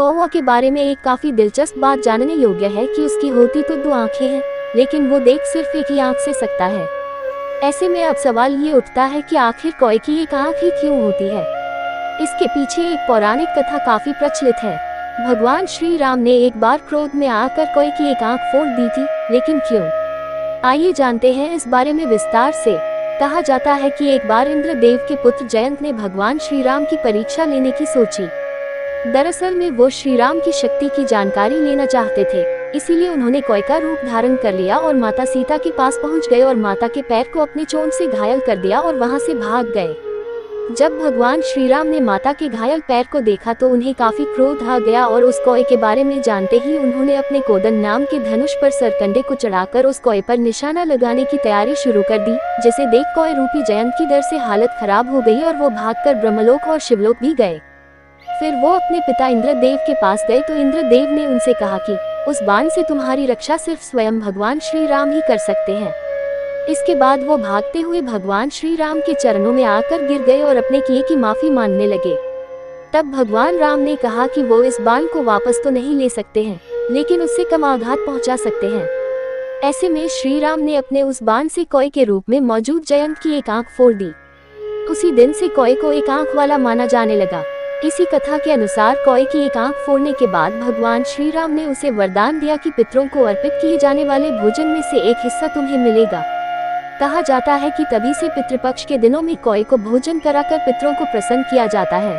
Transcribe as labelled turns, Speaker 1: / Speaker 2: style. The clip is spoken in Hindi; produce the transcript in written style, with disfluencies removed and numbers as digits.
Speaker 1: कौवा के बारे में एक काफी दिलचस्प बात जानने योग्य है कि उसकी होती तो 2 आंखें हैं, लेकिन वो देख सिर्फ एक ही आंख से सकता है। ऐसे में अब सवाल ये उठता है कि आखिर कौवे की एक आंख ही क्यों होती है। इसके पीछे एक पौराणिक कथा काफी प्रचलित है। भगवान श्री राम ने एक बार क्रोध में आकर कौवे की एक आंख फोड़ दी थी, लेकिन क्यों? आइए जानते हैं इस बारे में विस्तार से। कहा जाता है कि एक बार इंद्रदेव के पुत्र जयंत ने भगवान श्री राम की परीक्षा लेने की सोची। दरअसल में वो श्री राम की शक्ति की जानकारी लेना चाहते थे, इसीलिए उन्होंने कौवे का रूप धारण कर लिया और माता सीता के पास पहुंच गए और माता के पैर को अपने चोंच से घायल कर दिया और वहां से भाग गए। जब भगवान श्री राम ने माता के घायल पैर को देखा तो उन्हें काफी क्रोध आ गया और उस कौवे के बारे में जानते ही उन्होंने अपने कोदन नाम के धनुष पर सरकंडे को चढ़ाकर उस कौवे पर निशाना लगाने की तैयारी शुरू कर दी, जिसे देख कौवे रूपी जयंत की डर से हालत खराब हो गई और वो भागकर ब्रह्मलोक और शिवलोक भी गए। फिर वो अपने पिता इंद्रदेव के पास गए तो इंद्रदेव ने उनसे कहा कि उस बाण से तुम्हारी रक्षा सिर्फ स्वयं भगवान श्री राम ही कर सकते हैं। इसके बाद वो भागते हुए भगवान श्री राम के चरणों में आकर गिर गए और अपने किए की माफी मांगने लगे। तब भगवान राम ने कहा कि वो इस बाण को वापस तो नहीं ले सकते हैं, लेकिन उससे कम आघात पहुंचा सकते हैं। ऐसे में श्री राम ने अपने उस बाण से कौवे के रूप में मौजूद जयंत की एक आंख फोड़ दी। उसी दिन से कौवे को एक आंख वाला माना जाने लगा। इसी कथा के अनुसार कौवे की एक आंख फोड़ने के बाद भगवान श्री राम ने उसे वरदान दिया कि पितरों को अर्पित किए जाने वाले भोजन में से एक हिस्सा तुम्हें मिलेगा। कहा जाता है कि तभी से पितृपक्ष के दिनों में कौवे को भोजन कराकर पितरों को प्रसन्न किया जाता है।